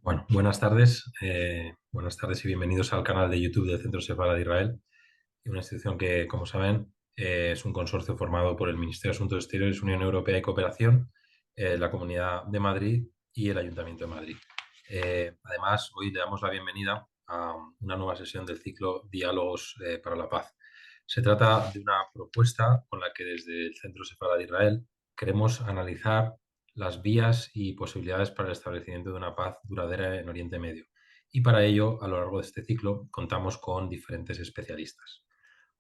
Bueno, buenas tardes y bienvenidos al canal de YouTube del Centro Sefardí de Israel, una institución que, como saben, es un consorcio formado por el Ministerio de Asuntos Exteriores, Unión Europea y Cooperación, la Comunidad de Madrid y el Ayuntamiento de Madrid. Además, hoy le damos la bienvenida a una nueva sesión del ciclo Diálogos para la Paz. Se trata de una propuesta con la que desde el Centro Sefardí de Israel queremos analizar las vías y posibilidades para el establecimiento de una paz duradera en Oriente Medio. Y para ello, a lo largo de este ciclo, contamos con diferentes especialistas.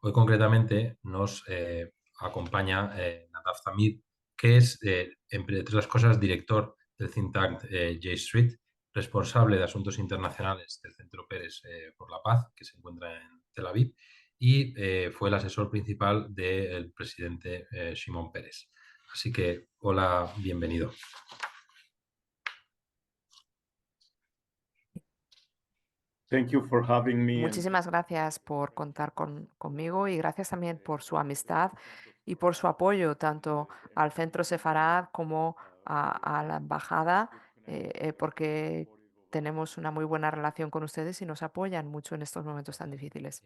Hoy concretamente nos acompaña Nadav Tamid, que es, entre otras cosas, director del think tank J Street, responsable de asuntos internacionales del Centro Pérez por la Paz, que se encuentra en Tel Aviv, y fue el asesor principal del presidente Shimon Peres. Así que, hola, bienvenido. Thank you for having me and Muchísimas gracias por contar conmigo y gracias también por su amistad y por su apoyo tanto al Centro Sefarad como a la embajada, porque tenemos una muy buena relación con ustedes y nos apoyan mucho en estos momentos tan difíciles.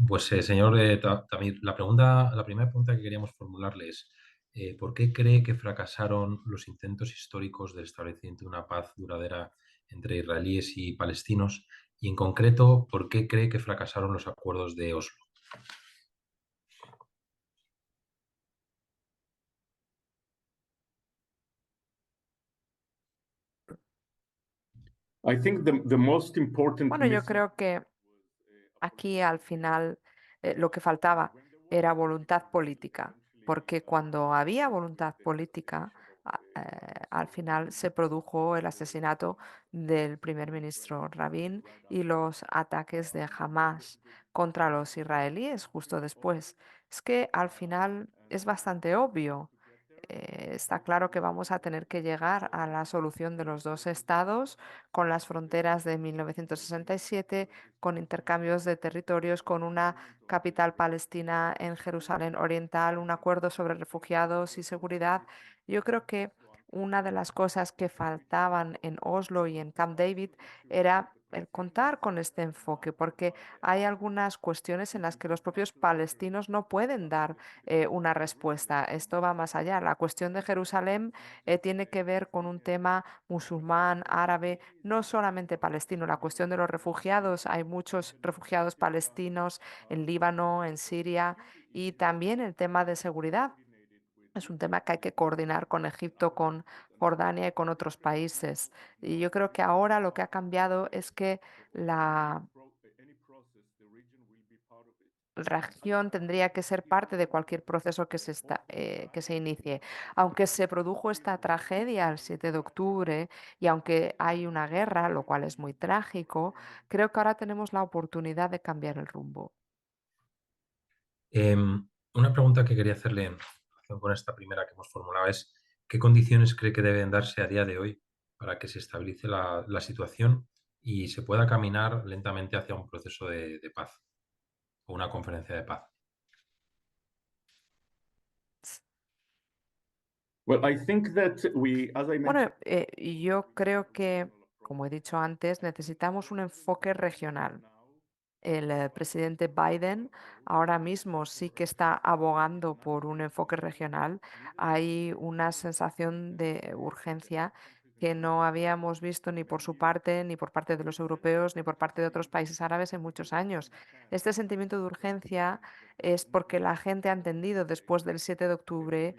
Pues, señor Tamir, la primera pregunta que queríamos formularle es, ¿por qué cree que fracasaron los intentos históricos del establecimiento de una paz duradera entre israelíes y palestinos? Y en concreto, ¿por qué cree que fracasaron los acuerdos de Oslo? I think the most important Bueno, yo message creo que aquí al final lo que faltaba era voluntad política, porque cuando había voluntad política, al final se produjo el asesinato del primer ministro Rabin y los ataques de Hamas contra los israelíes justo después. Es que al final es bastante obvio. Está claro que vamos a tener que llegar a la solución de los dos estados con las fronteras de 1967, con intercambios de territorios, con una capital palestina en Jerusalén Oriental, un acuerdo sobre refugiados y seguridad. Yo creo que una de las cosas que faltaban en Oslo y en Camp David era el contar con este enfoque, porque hay algunas cuestiones en las que los propios palestinos no pueden dar una respuesta. Esto va más allá. La cuestión de Jerusalén tiene que ver con un tema musulmán, árabe, no solamente palestino. La cuestión de los refugiados, hay muchos refugiados palestinos en Líbano, en Siria, y también el tema de seguridad. Es un tema que hay que coordinar con Egipto, con Jordania y con otros países. Y yo creo que ahora lo que ha cambiado es que la región tendría que ser parte de cualquier proceso que se inicie. Aunque se produjo esta tragedia el 7 de octubre y aunque hay una guerra, lo cual es muy trágico, creo que ahora tenemos la oportunidad de cambiar el rumbo. Una pregunta que quería hacerle en relación con esta primera que hemos formulado es, ¿qué condiciones cree que deben darse a día de hoy para que se estabilice la situación y se pueda caminar lentamente hacia un proceso de paz o una conferencia de paz? well, I think that as I mentioned, Bueno, yo creo que, como he dicho antes, necesitamos un enfoque regional. El presidente Biden ahora mismo sí que está abogando por un enfoque regional. Hay una sensación de urgencia que no habíamos visto ni por su parte, ni por parte de los europeos, ni por parte de otros países árabes en muchos años. Este sentimiento de urgencia es porque la gente ha entendido después del 7 de octubre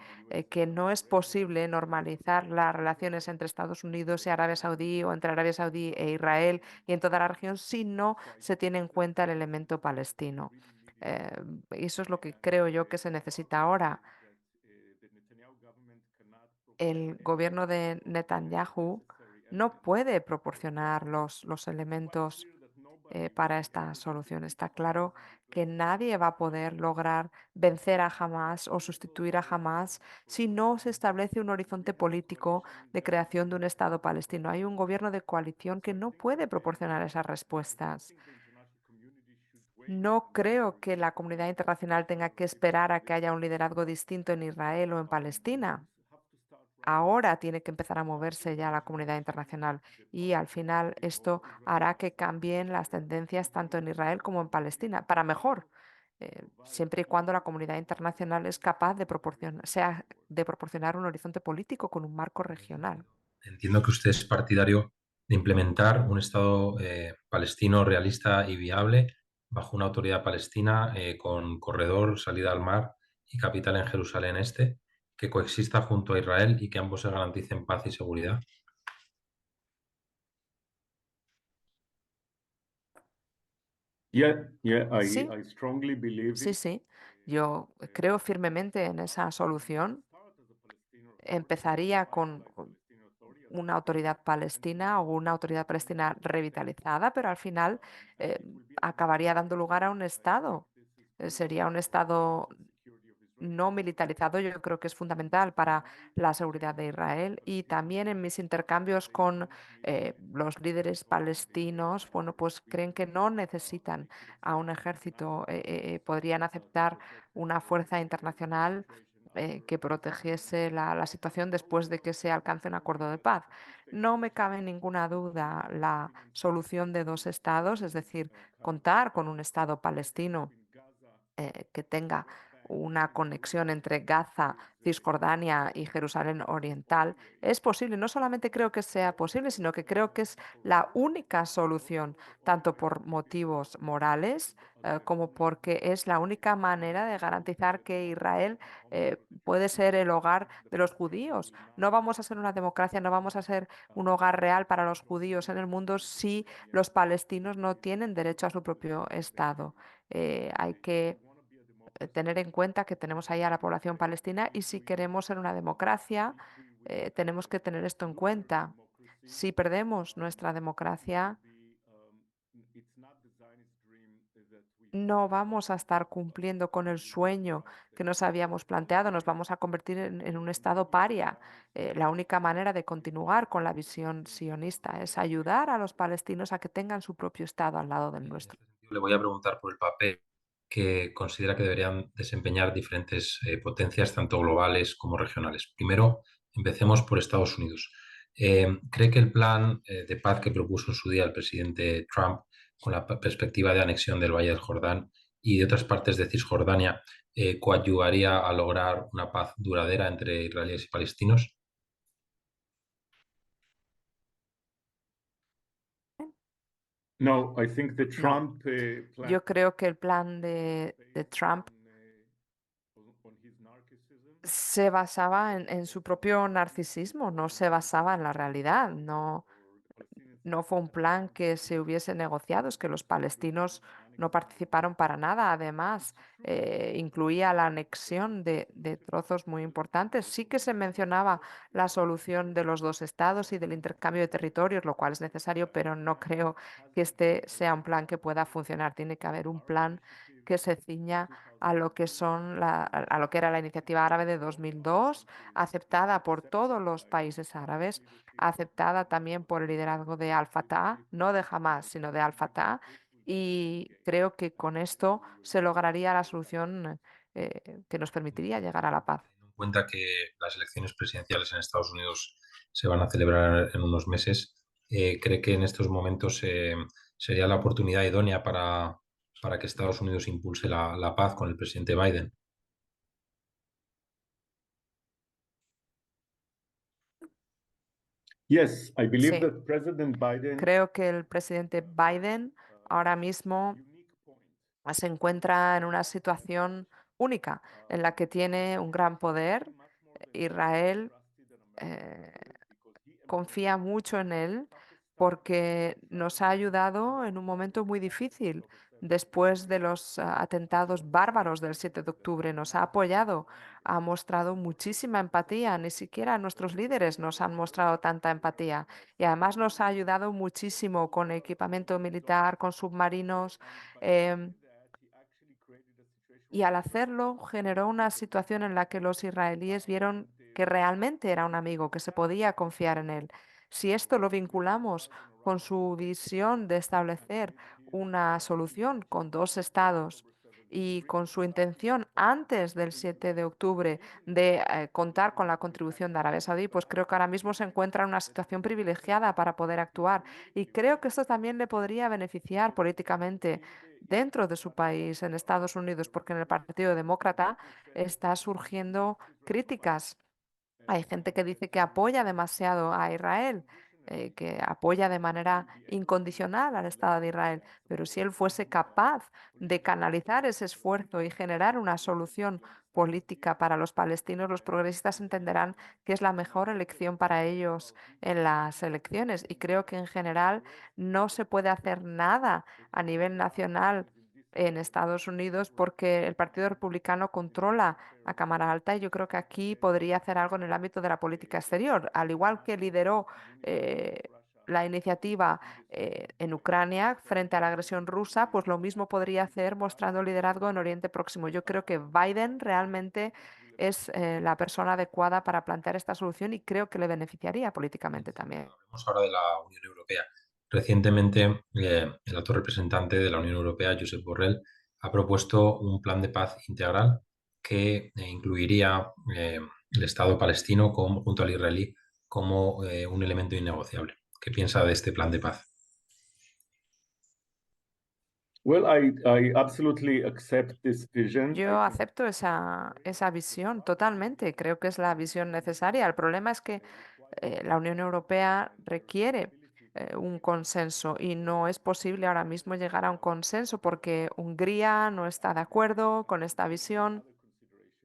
que no es posible normalizar las relaciones entre Estados Unidos y Arabia Saudí o entre Arabia Saudí e Israel y en toda la región si no se tiene en cuenta el elemento palestino. Eh, Eso es lo que creo yo que se necesita ahora. El gobierno de Netanyahu no puede proporcionar los elementos para esta solución. Está claro que nadie va a poder lograr vencer a Hamas o sustituir a Hamas si no se establece un horizonte político de creación de un Estado palestino. Hay un gobierno de coalición que no puede proporcionar esas respuestas. No creo que la comunidad internacional tenga que esperar a que haya un liderazgo distinto en Israel o en Palestina. ahora tiene que empezar a moverse ya la comunidad internacional y al final esto hará que cambien las tendencias tanto en Israel como en Palestina, para mejor, siempre y cuando la comunidad internacional es capaz de proporcionar un horizonte político con un marco regional. Entiendo que usted es partidario de implementar un Estado palestino realista y viable bajo una autoridad palestina con corredor, salida al mar y capital en Jerusalén Este, que coexista junto a Israel y que ambos se garanticen paz y seguridad. Yeah, yeah, Sí, I strongly believe sí, it. sí. Yo creo firmemente en esa solución. Empezaría con una autoridad palestina o una autoridad palestina revitalizada, pero al final eh, acabaría dando lugar a un Estado. Sería un Estado no militarizado, yo creo que es fundamental para la seguridad de Israel y también en mis intercambios con los líderes palestinos, bueno, pues creen que no necesitan a un ejército, podrían aceptar una fuerza internacional que protegiese la situación después de que se alcance un acuerdo de paz. No me cabe ninguna duda la solución de dos estados, es decir, contar con un Estado palestino que tenga una conexión entre Gaza, Cisjordania y Jerusalén Oriental, es posible. No solamente creo que sea posible, sino que creo que es la única solución, tanto por motivos morales como porque es la única manera de garantizar que Israel puede ser el hogar de los judíos. No vamos a ser una democracia, no vamos a ser un hogar real para los judíos en el mundo si los palestinos no tienen derecho a su propio Estado. Hay que tener en cuenta que tenemos ahí a la población palestina y si queremos ser una democracia, tenemos que tener esto en cuenta. Si perdemos nuestra democracia, no vamos a estar cumpliendo con el sueño que nos habíamos planteado, nos vamos a convertir en un estado paria. La única manera de continuar con la visión sionista es ayudar a los palestinos a que tengan su propio estado al lado del En nuestro. este sentido, le voy a preguntar por el papel que considera que deberían desempeñar diferentes potencias, tanto globales como regionales. Primero, empecemos por Estados Unidos. ¿Cree que el plan de paz que propuso en su día el presidente Trump, con la perspectiva de anexión del Valle del Jordán y de otras partes de Cisjordania, coadyuvaría a lograr una paz duradera entre israelíes y palestinos? No, I think the No, Trump plan yo creo que el plan de Trump on his narcissism. se basaba en su propio narcisismo, no se basaba en la realidad, no fue un plan que se hubiese negociado, es que los palestinos no participaron para nada. Además, incluía la anexión de trozos muy importantes. Sí que se mencionaba la solución de los dos estados y del intercambio de territorios, lo cual es necesario, pero no creo que este sea un plan que pueda funcionar. Tiene que haber un plan que se ciña a lo que a lo que era la iniciativa árabe de 2002, aceptada por todos los países árabes, aceptada también por el liderazgo de Al-Fatah, no de Hamas, sino de Al-Fatah, y creo que con esto se lograría la solución que nos permitiría llegar a la paz. Teniendo en cuenta que las elecciones presidenciales en Estados Unidos se van a celebrar en unos meses, ¿cree que en estos momentos sería la oportunidad idónea para que Estados Unidos impulse la paz con el presidente Biden? Yes, I believe Sí, that President Biden creo que el presidente Biden ahora mismo unique point se encuentra en una situación única en la que tiene un gran poder. much more than anyone Israel trusted an American eh, leader because he embodies confía mucho en the él toughest time porque in nos Israeli ha history ayudado en un momento muy difícil. of the 7th of Después de October. los atentados bárbaros del 7 de octubre, nos ha apoyado, ha mostrado muchísima empatía. Ni siquiera nuestros líderes nos han mostrado tanta empatía. Y además nos ha ayudado muchísimo con equipamiento militar, con submarinos. By em, doing that, he actually created a situation y where al Israel hacerlo generó una situación en la que los israelíes vieron que realmente era un amigo, que se podía confiar en él. Si esto lo vinculamos con su visión de establecer una solución con dos estados y con su intención antes del 7 de octubre de contar con la contribución de Arabia Saudí, pues creo que ahora mismo se encuentra en una situación privilegiada para poder actuar. Y creo que esto también le podría beneficiar políticamente dentro de su país, en Estados Unidos, porque en el Partido Demócrata está surgiendo críticas. Hay gente que dice que apoya demasiado a Israel, que apoya de manera incondicional al Estado de Israel, pero si él fuese capaz de canalizar ese esfuerzo y generar una solución política para los palestinos, los progresistas entenderán que es la mejor elección para ellos en las elecciones. Y creo que en general no se puede hacer nada a nivel nacional en Estados Unidos porque el Partido Republicano controla a cámara alta y yo creo que aquí podría hacer algo en el ámbito de la política exterior, al igual que lideró eh, la iniciativa en Ucrania frente a la agresión rusa, pues lo mismo podría hacer mostrando liderazgo en Oriente Próximo. Yo creo que Biden realmente es la persona adecuada para plantear esta solución y creo que le beneficiaría políticamente también. Hablemos ahora de la Unión Europea. Recientemente, el alto representante de la Unión Europea, Josep Borrell, ha propuesto un plan de paz integral que incluiría el Estado palestino junto al israelí como un elemento innegociable. ¿Qué piensa de este plan de paz? Well, I absolutely accept this vision. I Yo think acepto esa visión totalmente. Creo que es la visión necesaria. El problema es que la Unión Europea requiere un consenso y no es posible ahora mismo llegar a un consenso porque Hungría no está de acuerdo con esta visión.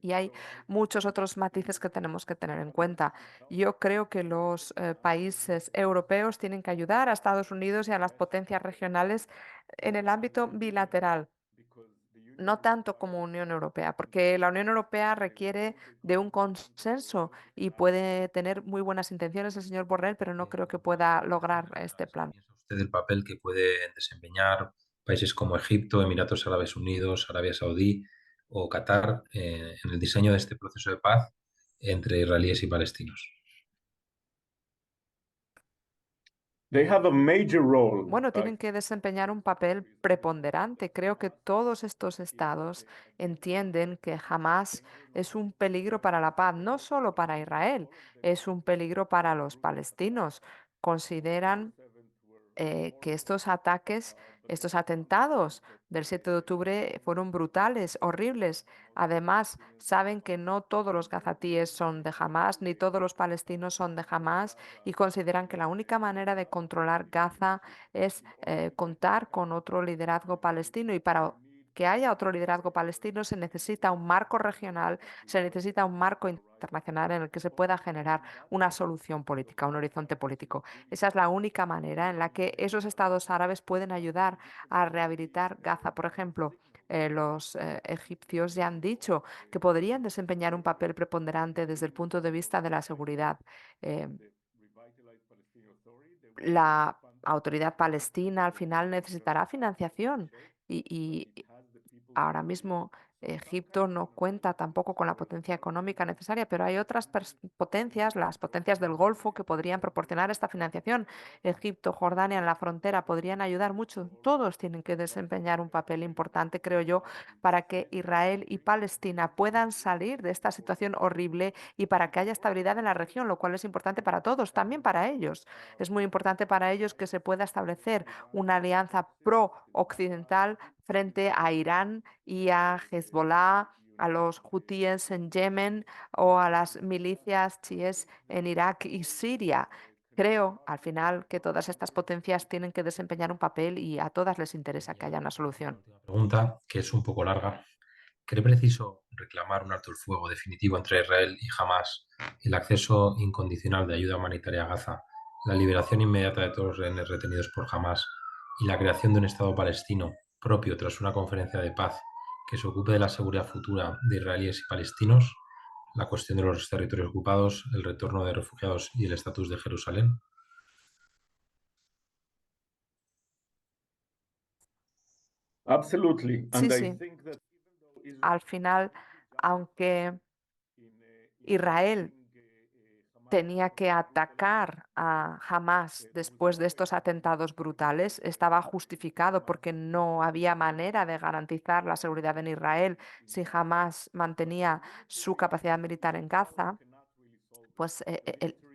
Y hay muchos otros matices que tenemos que tener en cuenta. Yo creo que los países europeos tienen que ayudar a Estados Unidos y a las potencias regionales en el ámbito bilateral, no tanto como Unión Europea, porque la Unión Europea requiere de un consenso y puede tener muy buenas intenciones el señor Borrell, pero no creo que pueda lograr este plan. ¿Piensa usted el papel que pueden desempeñar países como Egipto, Emiratos Árabes Unidos, Arabia Saudí o Qatar en el diseño de este proceso de paz entre israelíes y palestinos? they have a major role. Bueno, tienen que desempeñar un papel preponderante. Creo que todos estos estados entienden que Hamas es un peligro para la paz, no solo para Israel, es un peligro para los palestinos. Consideran que estos ataques, estos atentados del 7 de octubre fueron brutales, horribles. Además, saben que no todos los gazatíes son de Hamas, ni todos los palestinos son de Hamas, y consideran que la única manera de controlar Gaza es contar con otro liderazgo palestino. Y para que haya otro liderazgo palestino se necesita un marco regional, se necesita un marco internacional en el que se pueda generar una solución política, un horizonte político. Esa es la única manera en la que esos estados árabes pueden ayudar a rehabilitar Gaza. Por ejemplo, los egipcios ya han dicho que podrían desempeñar un papel preponderante desde el punto de vista de la seguridad. Eh, la autoridad palestina al final necesitará financiación y ahora mismo Egipto no cuenta tampoco con la potencia económica necesaria, pero hay otras potencias, las potencias del Golfo, que podrían proporcionar esta financiación. Egipto, Jordania en la frontera podrían ayudar mucho. Todos tienen que desempeñar un papel importante, creo yo, para que Israel y Palestina puedan salir de esta situación horrible y para que haya estabilidad en la región, lo cual es importante para todos, también para ellos. Es muy importante para ellos que se pueda establecer una alianza pro-occidental frente a Irán y a Hezbollah, a los hutíes en Yemen o a las milicias chiíes en Irak y Siria. Creo, al final, que todas estas potencias tienen que desempeñar un papel y a todas les interesa que haya una Una solución. última pregunta, que es un poco larga. ¿Cree preciso reclamar un alto el fuego definitivo entre Israel y Hamas, el acceso incondicional de ayuda humanitaria a Gaza, la liberación inmediata de todos los rehenes retenidos por Hamas y la creación de un Estado palestino propio tras una conferencia de paz que se ocupe de la seguridad futura de israelíes y palestinos, la cuestión de los territorios ocupados, el retorno de refugiados y el estatus de Jerusalén? Absolutely. Sí, And I sí. think that even though Israel Al final, has to justify aunque in Israel accusing tenía que atacar a Hamás después de estos atentados brutales. Estaba justificado porque no había manera de garantizar la seguridad en Israel si Hamás mantenía su capacidad militar en Gaza. Pues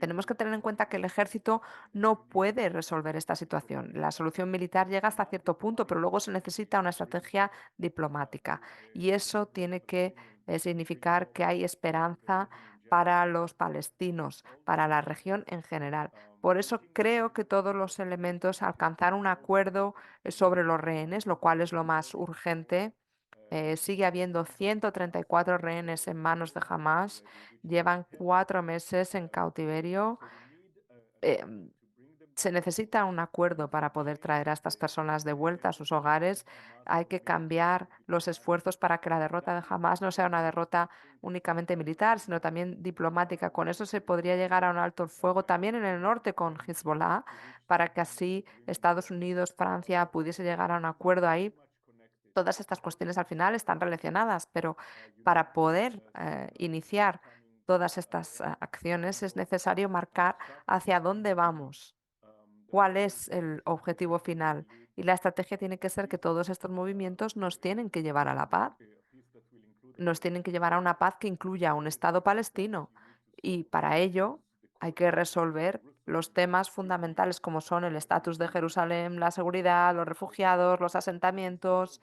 tenemos que tener en cuenta que el ejército no puede resolver esta situación. La solución militar llega hasta cierto punto, pero luego se necesita una estrategia diplomática. Y eso tiene que significar que hay esperanza para los palestinos, para la región en general. Por eso creo que todos los elementos, alcanzar un acuerdo sobre los rehenes, lo cual es lo más urgente. Sigue habiendo 134 rehenes en manos de Hamas, llevan 4 meses en cautiverio. Em, Se necesita un acuerdo para poder traer a estas personas de vuelta a sus hogares. Hay que cambiar los esfuerzos para que la derrota de Hamas no sea una derrota únicamente militar, sino también diplomática. Con eso se podría llegar a un alto el fuego también en el norte con Hezbollah, para que así Estados Unidos, Francia pudiese llegar a un acuerdo ahí. Todas estas cuestiones al final están relacionadas, pero para poder iniciar todas estas acciones es necesario marcar hacia dónde vamos, cuál es el objetivo final. Y la estrategia tiene que ser que todos estos movimientos nos tienen que llevar a la paz, nos tienen que llevar a una paz que incluya un Estado palestino. Y para ello hay que resolver los temas fundamentales como son el estatus de Jerusalén, la seguridad, los refugiados, los asentamientos,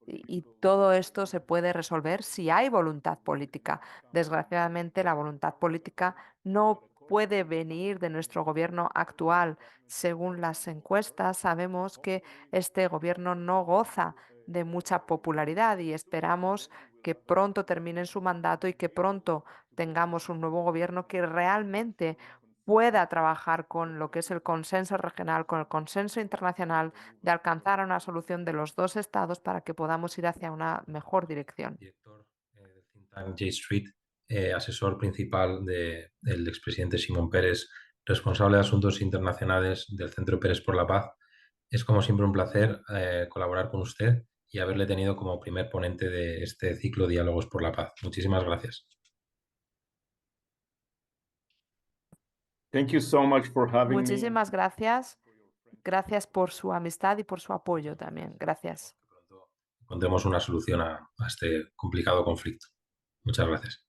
y todo esto se puede resolver si hay voluntad política. Desgraciadamente, la voluntad política no puede venir de nuestro gobierno actual. Según las encuestas, sabemos que este gobierno no goza de mucha popularidad y esperamos que pronto termine su mandato y que pronto tengamos un nuevo gobierno que realmente pueda trabajar con lo que es el consenso regional, con el consenso internacional, de alcanzar una solución de los dos estados para que podamos ir hacia una mejor dirección. Director del think tank J Street, asesor principal del expresidente Simón Peres, responsable de asuntos internacionales del Centro Pérez por la Paz. Es como siempre un placer colaborar con usted y haberle tenido como primer ponente de este ciclo Diálogos por la Paz. Muchísimas gracias. Thank you so much for having me. Muchísimas gracias. Gracias por su amistad y por su apoyo también. Gracias. Pronto encontremos una solución a este complicado conflicto. Muchas gracias.